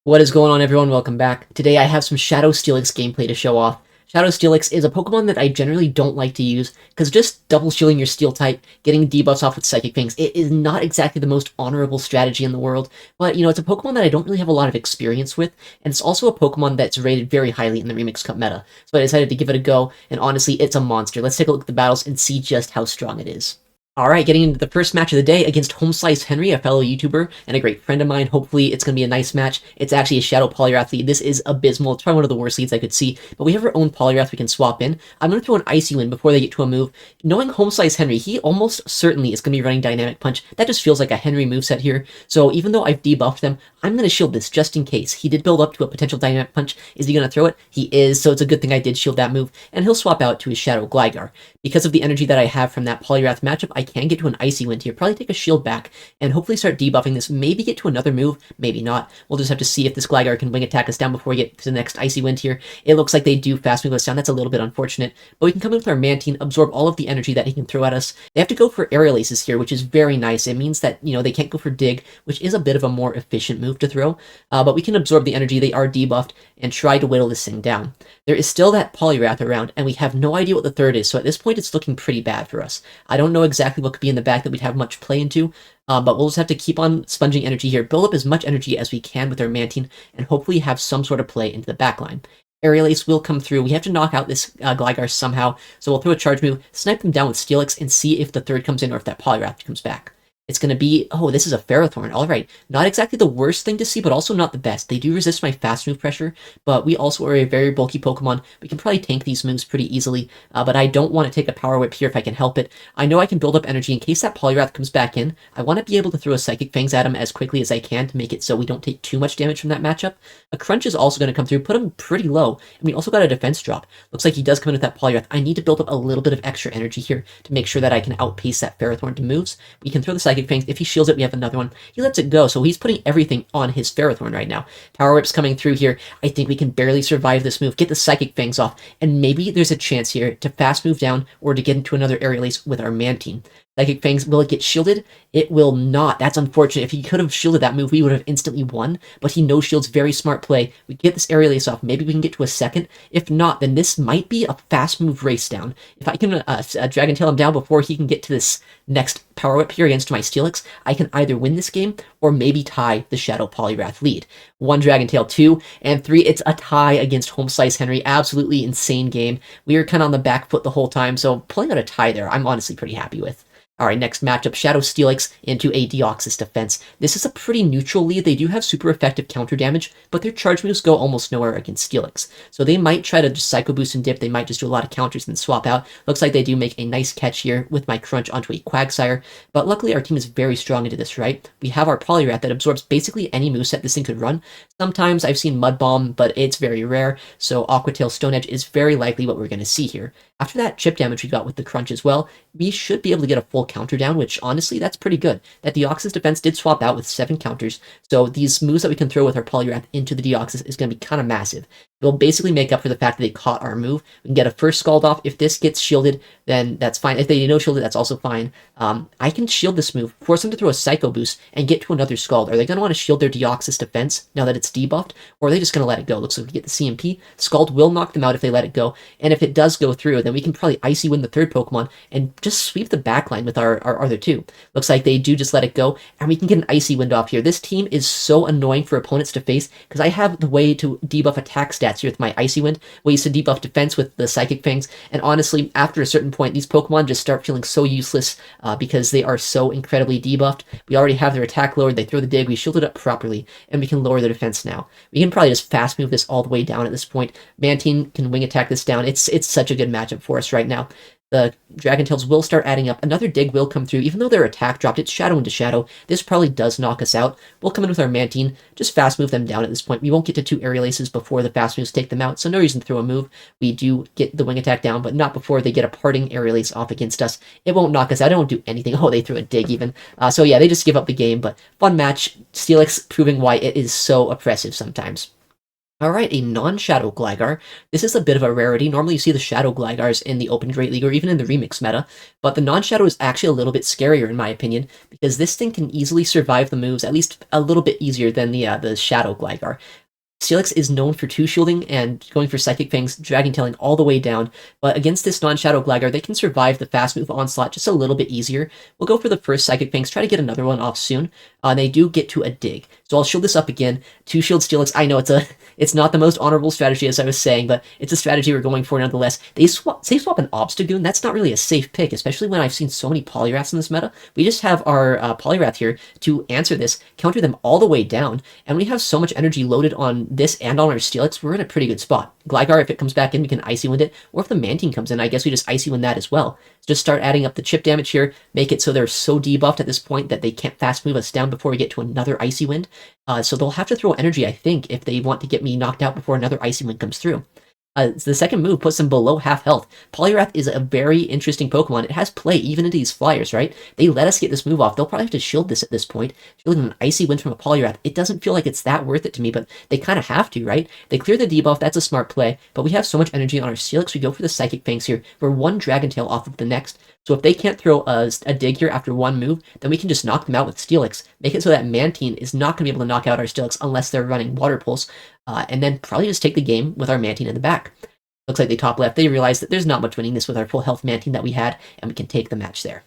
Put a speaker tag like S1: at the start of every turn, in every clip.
S1: What is going on, everyone? Welcome back. Today I have some Shadow Steelix gameplay to show off. Shadow Steelix is a Pokemon that I generally don't like to use, because just double shielding your Steel type, getting debuffs off with Psychic Fangs, it is not exactly the most honorable strategy in the world, but, it's a Pokemon that I don't really have a lot of experience with, and it's also a Pokemon that's rated very highly in the Remix Cup meta, so I decided to give it a go, and honestly, it's a monster. Let's take a look at the battles and see just how strong it is. Alright, getting into the first match of the day against Homeslice Henry, a fellow YouTuber and a great friend of mine. Hopefully it's going to be a nice match. It's actually a Shadow Poliwrath lead. This is abysmal. It's probably one of the worst leads I could see, but we have our own Poliwrath we can swap in. I'm going to throw an Icy Wind before they get to a move. Knowing Homeslice Henry, he almost certainly is going to be running Dynamic Punch. That just feels like a Henry moveset here, so even though I've debuffed them, I'm going to shield this just in case. He did build up to a potential Dynamic Punch. Is he going to throw it? He is, so it's a good thing I did shield that move, and he'll swap out to his Shadow Gligar. Because of the energy that I have from that Poliwrath matchup, I can get to an Icy Wind here, probably take a shield back, and hopefully start debuffing this, maybe get to another move, maybe not. We'll just have to see if this Gligar can wing attack us down before we get to the next Icy Wind here. It looks like they do fast move us down. That's a little bit unfortunate, but we can come in with our Mantine, absorb all of the energy that he can throw at us. They have to go for Aerial Aces here, which is very nice. It means that, they can't go for Dig, which is a bit of a more efficient move to throw, but we can absorb the energy. They are debuffed, and try to whittle this thing down. There is still that Poliwrath around, and we have no idea what the third is, so at this point it's looking pretty bad for us. I don't know exactly what could be in the back that we'd have much play into, but we'll just have to keep on sponging energy here, build up as much energy as we can with our Mantine, and hopefully have some sort of play into the backline. Aerial Ace will come through. We have to knock out this Gligar somehow, so we'll throw a charge move, snipe them down with Steelix, and see if the third comes in or if that Poliwrath comes back. It's going to be, oh, this is a Ferrothorn. All right, not exactly the worst thing to see, but also not the best. They do resist my fast move pressure, but we also are a very bulky Pokemon. We can probably tank these moves pretty easily, but I don't want to take a Power Whip here if I can help it. I know I can build up energy in case that Poliwrath comes back in. I want to be able to throw a Psychic Fangs at him as quickly as I can to make it so we don't take too much damage from that matchup. A Crunch is also going to come through, put him pretty low, and we also got a defense drop. Looks like he does come in with that Poliwrath. I need to build up a little bit of extra energy here to make sure that I can outpace that Ferrothorn to moves. We can throw the Psychic Fangs. If he shields it, we have another one. He lets it go, so he's putting everything on his Ferrothorn right now. Power Whip's coming through here. I think we can barely survive this move, get the Psychic Fangs off, and maybe there's a chance here to fast move down or to get into another Aerial Ace with our Mantine. Psychic Fangs, will it get shielded? It will not. That's unfortunate. If he could have shielded that move, we would have instantly won, but he no-shields. Very smart play. We get this Aerial Ace off. Maybe we can get to a second. If not, then this might be a fast move race down. If I can Dragon Tail him down before he can get to this next Power Whip here against my Steelix, I can either win this game or maybe tie the Shadow Poliwrath lead. 1 Dragon Tail, 2, and 3, it's a tie against Homeslice Henry. Absolutely insane game. We were kind of on the back foot the whole time, so pulling out a tie there, I'm honestly pretty happy with. Alright, next matchup, Shadow Steelix into a Deoxys defense. This is a pretty neutral lead. They do have super effective counter damage, but their charge moves go almost nowhere against Steelix. So they might try to just Psycho Boost and dip, they might just do a lot of counters and swap out. Looks like they do make a nice catch here with my Crunch onto a Quagsire, but luckily our team is very strong into this, right? We have our Poliwrath that absorbs basically any moveset this thing could run. Sometimes I've seen Mud Bomb, but it's very rare, so Aqua Tail Stone Edge is very likely what we're going to see here. After that chip damage we got with the Crunch as well, we should be able to get a full counter down, which honestly, that's pretty good. That Deoxys defense did swap out with 7 counters, so these moves that we can throw with our Poliwrath into the Deoxys is going to be kind of massive. It'll basically make up for the fact that they caught our move. We can get a first Scald off. If this gets shielded, then that's fine. If they no shield it, that's also fine. I can shield this move, force them to throw a Psycho Boost, and get to another Scald. Are they going to want to shield their Deoxys defense now that it's debuffed, or are they just going to let it go? Looks like we get the CMP. Scald will knock them out if they let it go, and if it does go through, then we can probably Icy Wind the third Pokemon and just sweep the backline with our other two. Looks like they do just let it go, and we can get an Icy Wind off here. This team is so annoying for opponents to face, because I have the way to debuff attack stats here with my Icy Wind, ways to debuff defense with the Psychic Fangs, and honestly, after a certain point, these Pokemon just start feeling so useless because they are so incredibly debuffed. We already have their attack lowered, they throw the dig, we shield it up properly, and we can lower their defense now. We can probably just fast move this all the way down at this point. Mantine can wing attack this down. It's such a good matchup for us right now. The Dragon Tails will start adding up. Another dig will come through. Even though their attack dropped, it's Shadow into Shadow. This probably does knock us out. We'll come in with our Mantine, just fast move them down at this point. We won't get to 2 Aerial Aces before the fast moves take them out, so no reason to throw a move. We do get the wing attack down, but not before they get a parting Aerial Ace off against us. It won't knock us out. It won't do anything. Oh, they threw a dig even. So yeah, they just give up the game, but fun match. Steelix proving why it is so oppressive sometimes. Alright, a non-Shadow Gligar. This is a bit of a rarity. Normally you see the Shadow Gligars in the Open Great League or even in the Remix meta, but the non-Shadow is actually a little bit scarier in my opinion, because this thing can easily survive the moves, at least a little bit easier than the Shadow Gligar. Steelix is known for two-shielding and going for Psychic Fangs, Dragon Tailing all the way down, but against this non-Shadow Gligar, they can survive the fast move onslaught just a little bit easier. We'll go for the first Psychic Fangs, try to get another one off soon. They do get to a dig. So I'll shield this up again. Two-shield Steelix, I know it's not the most honorable strategy as I was saying, but it's a strategy we're going for nonetheless. They safe swap an Obstagoon, that's not really a safe pick, especially when I've seen so many Poliwraths in this meta. We just have our Poliwrath here to answer this, counter them all the way down, and we have so much energy loaded on this and on our Steelix, we're in a pretty good spot. Gligar, if it comes back in, we can Icy Wind it, or if the Mantine comes in, I guess we just Icy Wind that as well. So just start adding up the chip damage here, make it so they're so debuffed at this point that they can't fast move us down before we get to another Icy Wind. So they'll have to throw energy, I think, if they want to get me knocked out before another Icy Wind comes through. The second move puts them below half health. Poliwrath is a very interesting Pokemon. It has play even into these flyers, right? They let us get this move off. They'll probably have to shield this at this point. Shielding an Icy Wind from a Poliwrath, it doesn't feel like it's that worth it to me, but they kind of have to, right? They clear the debuff, that's a smart play, but we have so much energy on our Steelix, we go for the Psychic Fangs here. We're one Dragon Tail off of the next, so if they can't throw a dig here after one move, then we can just knock them out with Steelix. Make it so that Mantine is not going to be able to knock out our Steelix unless they're running Water Pulse, and then probably just take the game with our Mantine in the back. Looks like they top left. They realize that there's not much winning this with our full health Mantine that we had, and we can take the match there.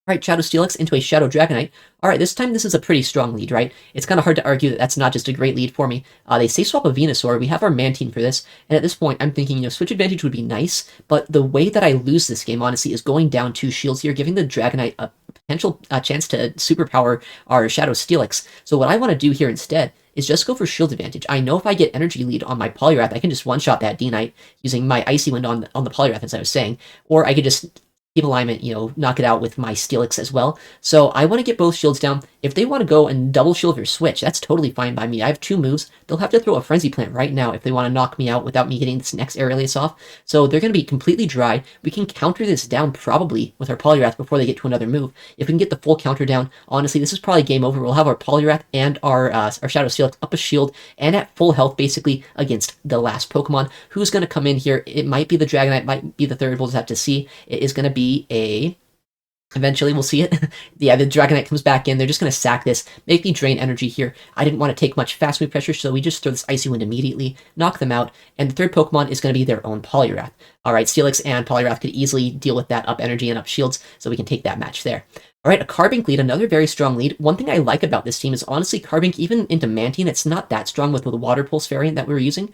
S1: Alright, Shadow Steelix into a Shadow Dragonite. Alright, this time this is a pretty strong lead, right? It's kind of hard to argue that that's not just a great lead for me. They safe swap a Venusaur. We have our Mantine for this, and at this point I'm thinking, switch advantage would be nice, but the way that I lose this game, honestly, is going down 2 shields here, giving the Dragonite a potential chance to superpower our Shadow Steelix. So what I want to do here instead is just go for shield advantage. I know if I get energy lead on my Poliwrath, I can just one-shot that D-Knight using my Icy Wind on the Poliwrath, as I was saying, or I could just keep alignment, knock it out with my Steelix as well. So I want to get both shields down. If they want to go and double shield or switch, that's totally fine by me. I have 2 moves. They'll have to throw a Frenzy Plant right now if they want to knock me out without me getting this next Aerialus off. So they're going to be completely dry. We can counter this down probably with our Poliwrath before they get to another move. If we can get the full counter down, honestly, this is probably game over. We'll have our Poliwrath and our Shadow Steelix up a shield and at full health basically against the last Pokemon. Who's going to come in here? It might be the Dragonite, might be the third. We'll just have to see. It is going to be a... Eventually, we'll see it. Yeah, the Dragonite comes back in. They're just going to sack this, make me drain energy here. I didn't want to take much fast move pressure, so we just throw this Icy Wind immediately, knock them out, and the third Pokemon is going to be their own Poliwrath. Alright, Steelix and Poliwrath could easily deal with that up energy and up shields, so we can take that match there. Alright, a Carbink lead, another very strong lead. One thing I like about this team is honestly Carbink, even into Mantine, it's not that strong with the Water Pulse variant that we were using.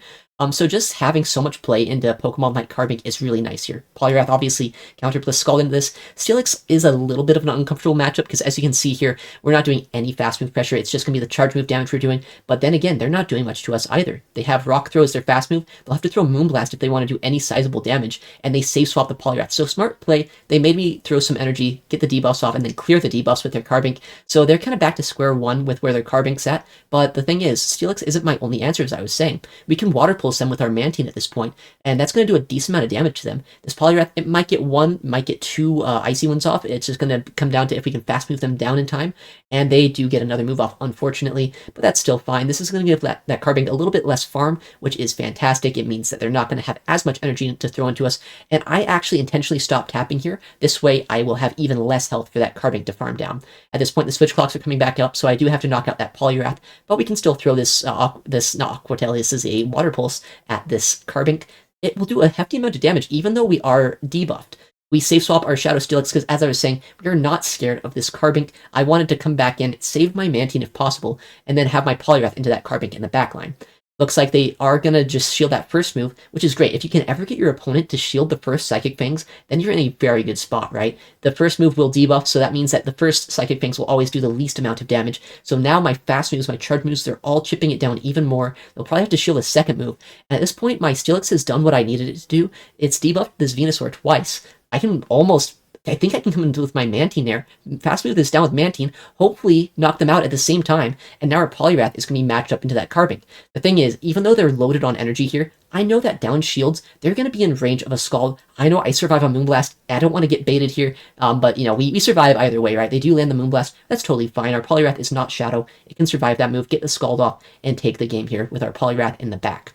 S1: So just having so much play into Pokemon like Carbink is really nice here. Poliwrath obviously counter plus Scald into this. Steelix is a little bit of an uncomfortable matchup because as you can see here, we're not doing any fast move pressure. It's just going to be the charge move damage we're doing. But then again, they're not doing much to us either. They have Rock Throw as their fast move. They'll have to throw Moonblast if they want to do any sizable damage. And they safe swap the Poliwrath. So smart play. They made me throw some energy, get the debuffs off, and then clear the debuffs with their Carbink. So they're kind of back to square one with where their Carbink's at. But the thing is, Steelix isn't my only answer, as I was saying. We can Water Pulse them with our Mantine at this point, and that's going to do a decent amount of damage to them. This Poliwrath, it might get 1, might get 2 Icy Winds off. It's just going to come down to if we can fast move them down in time, and they do get another move off, unfortunately, but that's still fine. This is going to give that Carbink a little bit less farm, which is fantastic. It means that they're not going to have as much energy to throw into us, and I actually intentionally stopped tapping here. This way, I will have even less health for that Carbink to farm down. At this point, the switch clocks are coming back up, so I do have to knock out that Poliwrath, but we can still throw this, not Aqua Tail, this is a Water Pulse at this Carbink. It will do a hefty amount of damage, even though we are debuffed. We safe swap our Shadow Steelix because, as I was saying, we are not scared of this Carbink. I wanted to come back in, save my Mantine if possible, and then have my Poliwrath into that Carbink in the backline. Looks like they are going to just shield that first move, which is great. If you can ever get your opponent to shield the first Psychic Fangs, then you're in a very good spot, right? The first move will debuff, so that means that the first Psychic Fangs will always do the least amount of damage. So now my fast moves, my charge moves, they're all chipping it down even more. They'll probably have to shield a second move. And at this point, my Steelix has done what I needed it to do. It's debuffed this Venusaur twice. I can almost I think I can come into with my Mantine there. Fast move this down with Mantine, hopefully knock them out at the same time, and now our Poliwrath is going to be matched up into that Carbink. The thing is, even though they're loaded on energy here, I know that down shields, they're going to be in range of a Scald. I know I survive on Moonblast. I don't want to get baited here, but, you know, we survive either way, right? They do land the Moonblast. That's totally fine. Our Poliwrath is not Shadow. It can survive that move, get the Scald off, and take the game here with our Poliwrath in the back.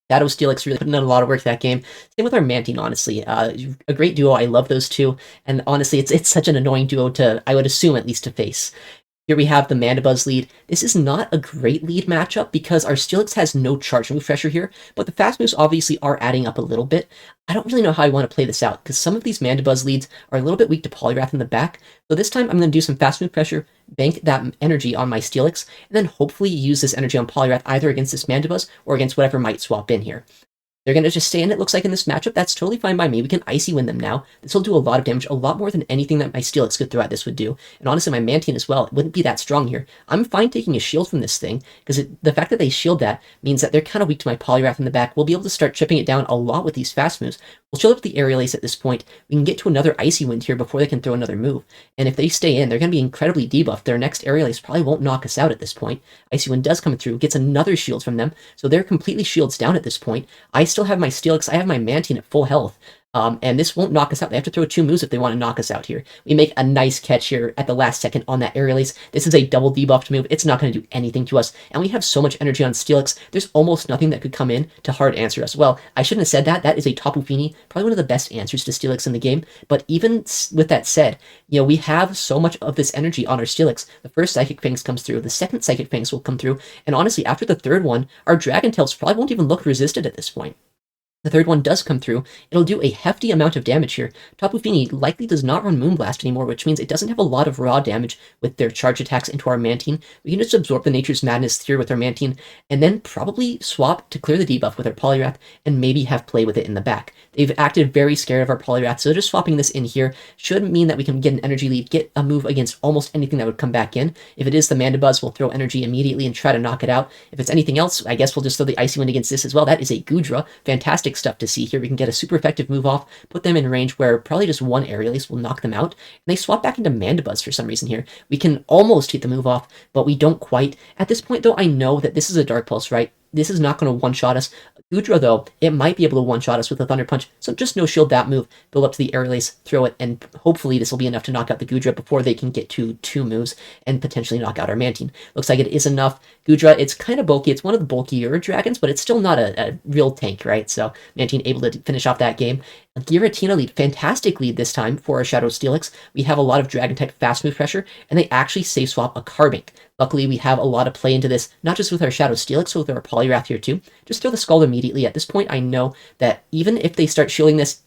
S1: Shadow Steelix really putting in a lot of work that game. Same with our Mantine, honestly. A great duo. I love those two. And honestly, it's such an annoying duo to, I would assume, at least to face. Here we have the Mandibuzz lead. This is not a great lead matchup because our Steelix has no charge move pressure here, but the fast moves obviously are adding up a little bit. I don't really know how I want to play this out because some of these Mandibuzz leads are a little bit weak to Poliwrath in the back. So this time I'm going to do some fast move pressure, bank that energy on my Steelix, and then hopefully use this energy on Poliwrath either against this Mandibuzz or against whatever might swap in here. They're going to just stay in, it looks like, in this matchup. That's totally fine by me. We can Icy Wind them now. This will do a lot of damage, a lot more than anything that my Steelix could throw at this would do. And honestly, my Mantine as well, it wouldn't be that strong here. I'm fine taking a shield from this thing, because the fact that they shield that means that they're kind of weak to my Poliwrath in the back. We'll be able to start chipping it down a lot with these fast moves. We'll shield up the Aerial Ace at this point. We can get to another Icy Wind here before they can throw another move. And if they stay in, they're going to be incredibly debuffed. Their next Aerial Ace probably won't knock us out at this point. Icy Wind does come through, gets another shield from them, so they're completely shields down at this point. I still have my Steelix, I have my Mantine at full health. And this won't knock us out. They have to throw 2 moves if they want to knock us out here. We make a nice catch here at the last second on that Aerial Ace. This is a double debuffed move. It's not going to do anything to us. And we have so much energy on Steelix, there's almost nothing that could come in to hard answer us. Well, I shouldn't have said that. That is a Tapu Fini, probably one of the best answers to Steelix in the game. But even with that said, you know, we have so much of this energy on our Steelix. The first Psychic Fangs comes through. The second Psychic Fangs will come through. And honestly, after the third one, our Dragon Tails probably won't even look resisted at this point. The third one does come through. It'll do a hefty amount of damage here. Tapu Fini likely does not run Moonblast anymore, which means it doesn't have a lot of raw damage with their charge attacks into our Mantine. We can just absorb the Nature's Madness here with our Mantine, and then probably swap to clear the debuff with our Poliwrath, and maybe have play with it in the back. They've acted very scared of our Poliwrath, so just swapping this in here should mean that we can get an energy lead, get a move against almost anything that would come back in. If it is the Mandibuzz, we'll throw energy immediately and try to knock it out. If it's anything else, I guess we'll just throw the Icy Wind against this as well. That is a Goodra. Fantastic stuff to see here. We can get a super effective move off, put them in range where probably just one Aerial Ace will knock them out, and they swap back into Mandibuzz for some reason here. We can almost hit the move off, but we don't quite. At this point, though, I know that this is a Dark Pulse, right? This is not going to one-shot us. Goodra, though, it might be able to one-shot us with a Thunder Punch, so just no-shield that move, build up to the Aerial Ace, throw it, and hopefully this will be enough to knock out the Goodra before they can get to 2 moves and potentially knock out our Mantine. Looks like it is enough. Goodra, it's kind of bulky. It's one of the bulkier dragons, but it's still not a real tank, right? So Mantine able to finish off that game. A Giratina lead, fantastic lead this time for our Shadow Steelix. We have a lot of Dragon-type fast move pressure, and they actually safe swap a Carbink. Luckily, we have a lot of play into this, not just with our Shadow Steelix, but with our Poliwrath here too. Just throw the Scald immediately. At this point, I know that even if they start shielding this,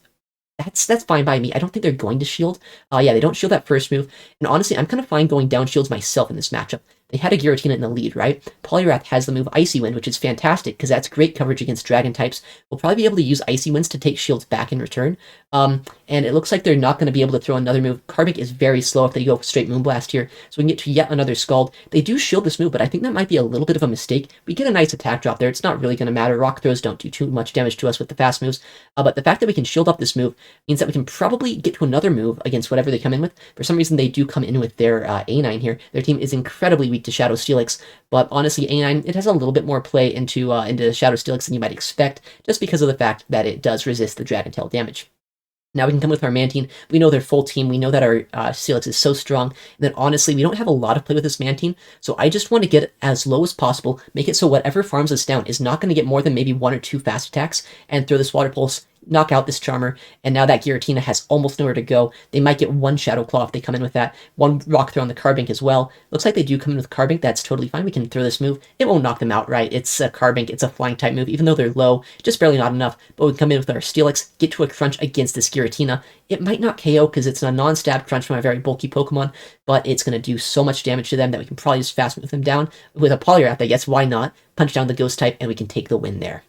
S1: that's fine by me. I don't think they're going to shield. Yeah, they don't shield that first move. And honestly, I'm kind of fine going down shields myself in this matchup. They had a Giratina in the lead, right? Poliwrath has the move Icy Wind, which is fantastic, because that's great coverage against Dragon types. We'll probably be able to use Icy Winds to take shields back in return. And it looks like they're not going to be able to throw another move. Carbink is very slow if they go straight Moonblast here, so we can get to yet another Scald. They do shield this move, but I think that might be a little bit of a mistake. We get a nice attack drop there. It's not really going to matter. Rock throws don't do too much damage to us with the fast moves, but the fact that we can shield up this move means that we can probably get to another move against whatever they come in with. For some reason, they do come in with their A9 here. Their team is incredibly weak to Shadow Steelix, but honestly, A9, it has a little bit more play into Shadow Steelix than you might expect, just because of the fact that it does resist the Dragon Tail damage. Now we can come with our Mantine. We know their full team. We know that our Steelix is so strong. And then honestly, we don't have a lot of play with this Mantine, so I just want to get it as low as possible, make it so whatever farms us down is not going to get more than maybe 1 or 2 fast attacks, and throw this Water Pulse, knock out this Charmer, and now that Giratina has almost nowhere to go. They might get 1 Shadow Claw if they come in with that. 1 Rock Throw on the Carbink as well. Looks like they do come in with Carbink. That's totally fine. We can throw this move. It won't knock them out, right? It's a Carbink. It's a flying type move. Even though they're low, just barely not enough. But we can come in with our Steelix, get to a crunch against this Giratina. It might not KO because it's a non-stab crunch from a very bulky Pokemon, but it's going to do so much damage to them that we can probably just fast move them down. With a Poliwrath, I guess, why not? Punch down the Ghost type, and we can take the win there.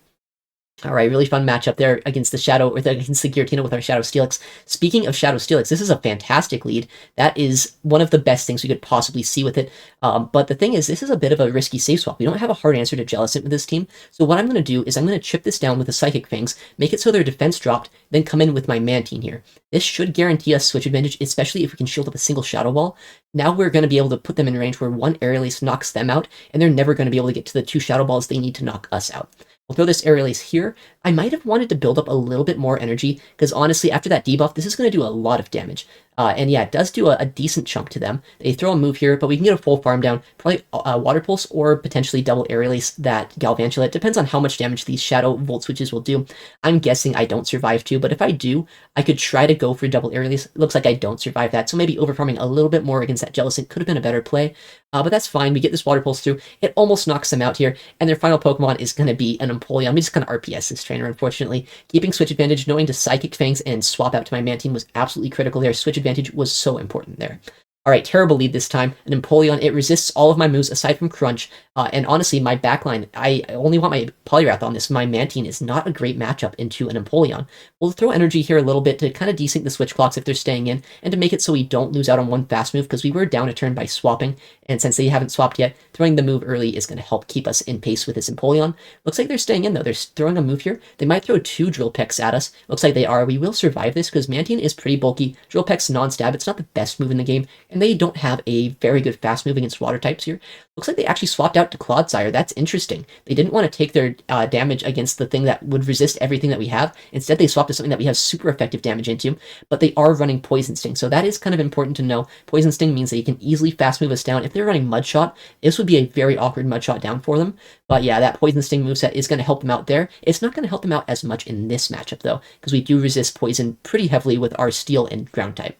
S1: All right, really fun matchup there against the against the Giratina with our Shadow Steelix. Speaking of Shadow Steelix, this is a fantastic lead. That is one of the best things we could possibly see with it. But the thing is, this is a bit of a risky safe swap. We don't have a hard answer to Jellicent with this team. So what I'm going to do is I'm going to chip this down with the Psychic Fangs, make it so their defense dropped, then come in with my Mantine here. This should guarantee us switch advantage, especially if we can shield up a single Shadow Ball. Now we're going to be able to put them in range where one Aerial Ace knocks them out, and they're never going to be able to get to the 2 Shadow Balls they need to knock us out. We'll throw this Aerial Ace here. I might have wanted to build up a little bit more energy, because honestly, after that debuff, this is going to do a lot of damage. And yeah, it does do a decent chunk to them. They throw a move here, but we can get a full farm down, probably Water Pulse or potentially double Aerial Ace that Galvantula. It depends on how much damage these Shadow Volt Switches will do. I'm guessing I don't survive too, but if I do, I could try to go for double Aerial Ace. It looks like I don't survive that, so maybe overfarming a little bit more against that Jellicent could have been a better play. But that's fine. We get this Water Pulse through. It almost knocks them out here, and their final Pokemon is going to be an Empoleon. We just kind of RPS this trainer, unfortunately. Keeping Switch Advantage, knowing to Psychic Fangs and swap out to my Mantine was absolutely critical there. Switch Advantage was so important there. Alright, terrible lead this time. An Empoleon, it resists all of my moves aside from Crunch. And honestly, my backline, I only want my Poliwrath on this. My Mantine is not a great matchup into an Empoleon. We'll throw energy here a little bit to kind of desync the switch clocks if they're staying in, and to make it so we don't lose out on one fast move, because we were down a turn by swapping, and since they haven't swapped yet, throwing the move early is going to help keep us in pace with this Empoleon. Looks like they're staying in, though. They're throwing a move here. They might throw 2 Drill Pecks at us. Looks like they are. We will survive this, because Mantine is pretty bulky. Drill Peck's non-stab. It's not the best move in the game, and they don't have a very good fast move against water types here. Looks like they actually swapped out to Clodsire. That's interesting. They didn't want to take their damage against the thing that would resist everything that we have. Instead, they swapped to something that we have super effective damage into, but they are running Poison Sting, so that is kind of important to know. Poison Sting means that you can easily fast move us down. If they're running Mud Shot, this would be a very awkward Mud Shot down for them. But yeah, that Poison Sting moveset is going to help them out there. It's not going to help them out as much in this matchup, though, because we do resist Poison pretty heavily with our Steel and Ground type.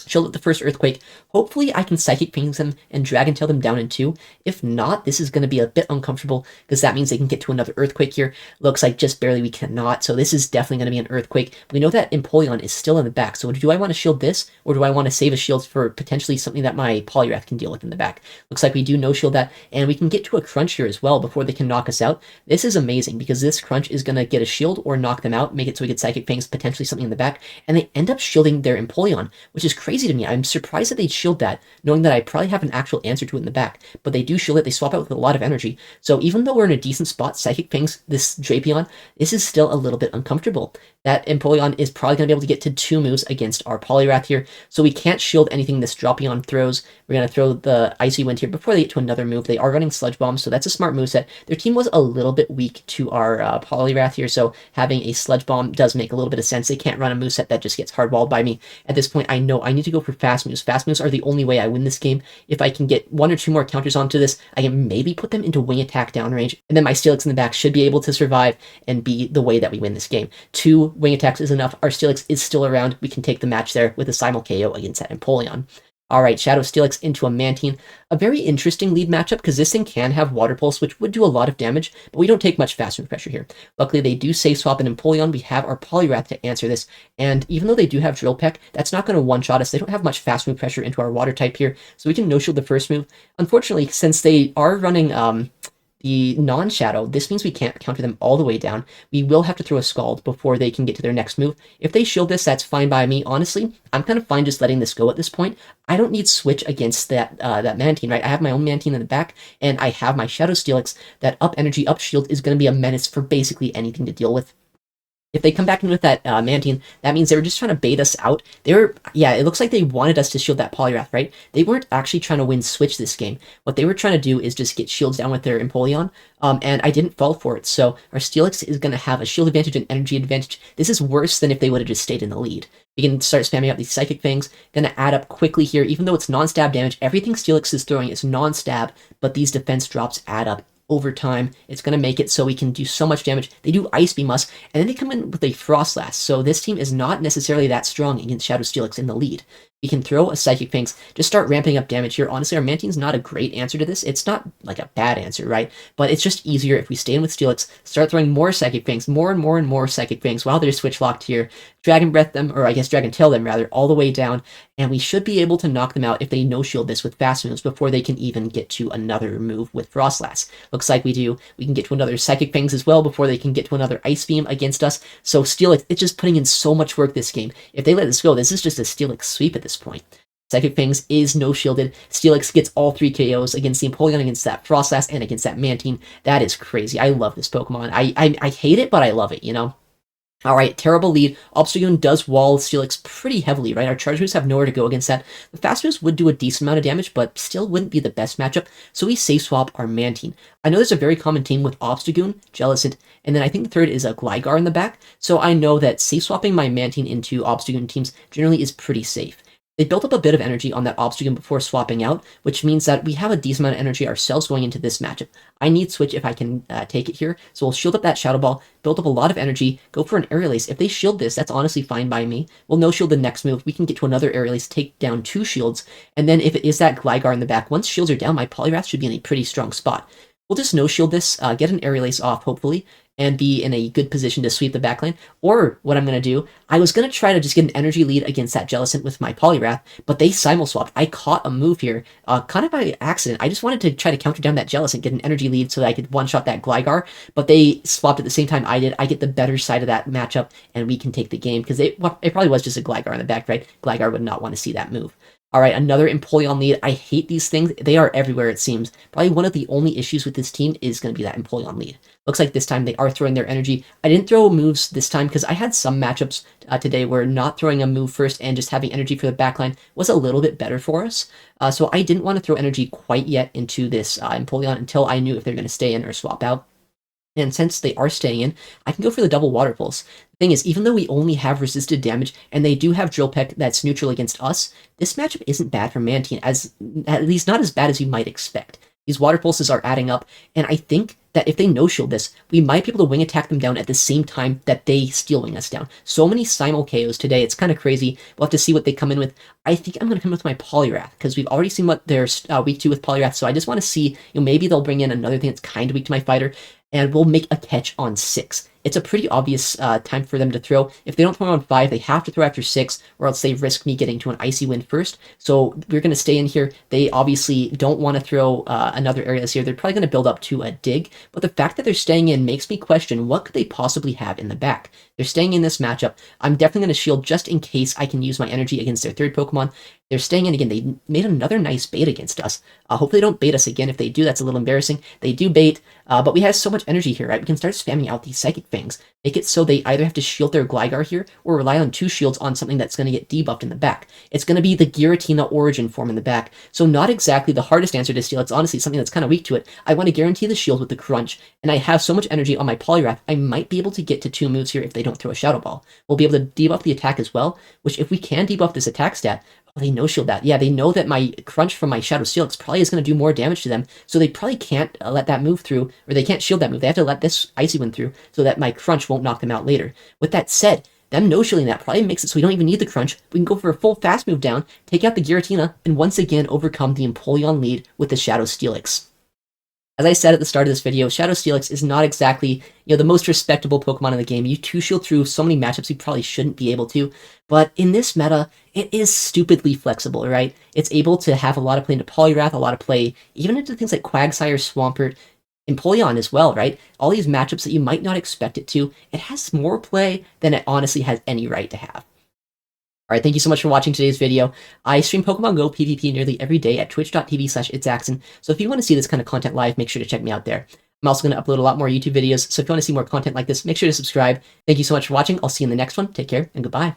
S1: Shield up the first Earthquake. Hopefully I can Psychic Fangs them and Dragon Tail them down in 2. If not, this is going to be a bit uncomfortable, because that means they can get to another Earthquake here. Looks like just barely we cannot, so this is definitely going to be an Earthquake. We know that Empoleon is still in the back, so do I want to shield this, or do I want to save a shield for potentially something that my Poliwrath can deal with in the back? Looks like we do no-shield that, and we can get to a Crunch here as well before they can knock us out. This is amazing, because this Crunch is going to get a shield or knock them out, make it so we get Psychic Fangs, potentially something in the back, and they end up shielding their Empoleon, which is crazy to me. I'm surprised that they'd shield that, knowing that I probably have an actual answer to it in the back, but they do shield it. They swap out with a lot of energy, so even though we're in a decent spot, Psychic Fangs this Drapion, this is still a little bit uncomfortable. That Empoleon is probably going to be able to get to 2 moves against our Poliwrath here, so we can't shield anything this Drapion throws. We're going to throw the Icy Wind here before they get to another move. They are running Sludge Bomb, so that's a smart moveset. Their team was a little bit weak to our Poliwrath here, so having a Sludge Bomb does make a little bit of sense. They can't run a moveset that just gets hardwalled by me. At this point, I know I need to go for fast moves. Fast moves are the only way I win this game. If I can get 1 or 2 more counters onto this, I can maybe put them into Wing Attack downrange, and then my Steelix in the back should be able to survive and be the way that we win this game. 2 Wing Attacks is enough. Our Steelix is still around. We can take the match there with a Simul KO against that Empoleon. Alright, Shadow Steelix into a Mantine. A very interesting lead matchup, because this thing can have Water Pulse, which would do a lot of damage, but we don't take much fast move pressure here. Luckily, they do safe swap an Empoleon. We have our Poliwrath to answer this, and even though they do have Drill Peck, that's not going to one-shot us. They don't have much fast move pressure into our Water type here, so we can no-shield the first move. Unfortunately, since they are running the non-Shadow, this means we can't counter them all the way down. We will have to throw a Scald before they can get to their next move. If they shield this, that's fine by me. Honestly, I'm kind of fine just letting this go at this point. I don't need Switch against that Mantine, right? I have my own Mantine in the back, and I have my Shadow Steelix. That up energy, up shield is going to be a menace for basically anything to deal with. If they come back in with that Mantine, that means they were just trying to bait us out. Yeah, it looks like they wanted us to shield that Poliwrath, right? They weren't actually trying to win Switch this game. What they were trying to do is just get shields down with their Empoleon, and I didn't fall for it. So our Steelix is going to have a shield advantage and energy advantage. This is worse than if they would have just stayed in the lead. We can start spamming out these Psychic Fangs. Going to add up quickly here, even though it's non-stab damage. Everything Steelix is throwing is non-stab, but these defense drops add up over time. It's going to make it so we can do so much damage. They do Ice Beam us, and then they come in with a Frost Blast. So this team is not necessarily that strong against Shadow Steelix in the lead. We can throw a Psychic Fangs, just start ramping up damage here. Honestly, our Mantine's not a great answer to this. It's not like a bad answer, right? But it's just easier if we stay in with Steelix, start throwing more Psychic Fangs, more and more and more Psychic Fangs while they're switch locked here. Dragon Breath them, or I guess Dragon Tail them rather, all the way down, and we should be able to knock them out if they no-shield this with fast moves before they can even get to another move with Frostlass. Looks like we do. We can get to another Psychic Fangs as well before they can get to another Ice Beam against us. So Steelix, it's just putting in so much work this game. If they let this go, this is just a Steelix sweep at this point. Psychic Fangs is no-shielded. Steelix gets all 3 KOs against the Empoleon, against that Frostlass, and against that Mantine. That is crazy. I love this Pokemon. I hate it, but I love it, you know? Alright, terrible lead. Obstagoon does wall Steelix pretty heavily, right? Our charge moves have nowhere to go against that. The fast moves would do a decent amount of damage, but still wouldn't be the best matchup, so we safe swap our Mantine. I know there's a very common team with Obstagoon, Jellicent, and then I think the third is a Gligar in the back, so I know that safe swapping my Mantine into Obstagoon teams generally is pretty safe. They built up a bit of energy on that Obstagoon before swapping out, which means that we have a decent amount of energy ourselves going into this matchup. I need Switch if I can take it here, so we'll shield up that Shadow Ball, build up a lot of energy, go for an Aerial Ace. If they shield this, that's honestly fine by me. We'll no-shield the next move, we can get to another Aerial Ace, take down 2 shields, and then if it is that Gligar in the back, once shields are down, my Poliwrath should be in a pretty strong spot. We'll just no-shield this, get an Aerial Ace off, hopefully, and be in a good position to sweep the backline. Or what I'm going to do, I was going to try to just get an energy lead against that Jellicent with my Poliwrath, but they simul-swapped. I caught a move here, kind of by accident. I just wanted to try to counter down that Jellicent, get an energy lead so that I could one-shot that Gligar, but they swapped at the same time I did. I get the better side of that matchup, and we can take the game, because it probably was just a Gligar in the back, right? Gligar would not want to see that move. Alright, another Empoleon lead. I hate these things. They are everywhere, it seems. Probably one of the only issues with this team is going to be that Empoleon lead. Looks like this time they are throwing their energy. I didn't throw moves this time because I had some matchups today where not throwing a move first and just having energy for the backline was a little bit better for us. So I didn't want to throw energy quite yet into this Empoleon until I knew if they're going to stay in or swap out. And since they are staying in, I can go for the double Water Pulse. The thing is, even though we only have resisted damage, and they do have Drill Peck that's neutral against us, this matchup isn't bad for Mantine, at least not as bad as you might expect. These Water Pulses are adding up, and I think that if they no-shield this, we might be able to wing attack them down at the same time that they Steel Wing us down. So many simul KOs today, it's kind of crazy. We'll have to see what they come in with. I think I'm going to come in with my Poliwrath, because we've already seen what they're weak to with Poliwrath, so I just want to see, maybe they'll bring in another thing that's kind of weak to my fighter, and we'll make a catch on 6. It's a pretty obvious time for them to throw. If they don't throw on 5, they have to throw after 6, or else they risk me getting to an Icy Wind first. So we're going to stay in here. They obviously don't want to throw another areas here. They're probably going to build up to a Dig, but the fact that they're staying in makes me question what could they possibly have in the back. They're staying in this matchup. I'm definitely going to shield just in case I can use my energy against their third Pokemon. They're staying in again. They made another nice bait against us. Hopefully they don't bait us again. If they do, that's a little embarrassing. They do bait, but we have so much energy here, right? We can start spamming out these Psychic Fangs. Make it so they either have to shield their Gligar here, or rely on 2 shields on something that's going to get debuffed in the back. It's going to be the Giratina Origin form in the back, so not exactly the hardest answer to steal. It's honestly something that's kind of weak to it. I want to guarantee the shield with the Crunch, and I have so much energy on my Poliwrath, I might be able to get to 2 moves here if they don't throw a Shadow Ball. We'll be able to debuff the attack as well, which if we can debuff this attack stat, they no-shield that. Yeah, they know that my Crunch from my Shadow Steelix probably is going to do more damage to them, so they probably can't let that move through, or they can't shield that move. They have to let this Icy Wind through so that my Crunch won't knock them out later. With that said, them no-shielding that probably makes it so we don't even need the Crunch. We can go for a full fast move down, take out the Giratina, and once again overcome the Empoleon lead with the Shadow Steelix. As I said at the start of this video, Shadow Steelix is not exactly, the most respectable Pokemon in the game. You 2-shield through so many matchups you probably shouldn't be able to, but in this meta, it is stupidly flexible, right? It's able to have a lot of play into Poliwrath, a lot of play even into things like Quagsire, Swampert, Empoleon as well, right? All these matchups that you might not expect it to, it has more play than it honestly has any right to have. Alright, thank you so much for watching today's video. I stream Pokemon Go PvP nearly every day at twitch.tv/itsaxon, so if you want to see this kind of content live, make sure to check me out there. I'm also going to upload a lot more YouTube videos, so if you want to see more content like this, make sure to subscribe. Thank you so much for watching. I'll see you in the next one. Take care, and goodbye.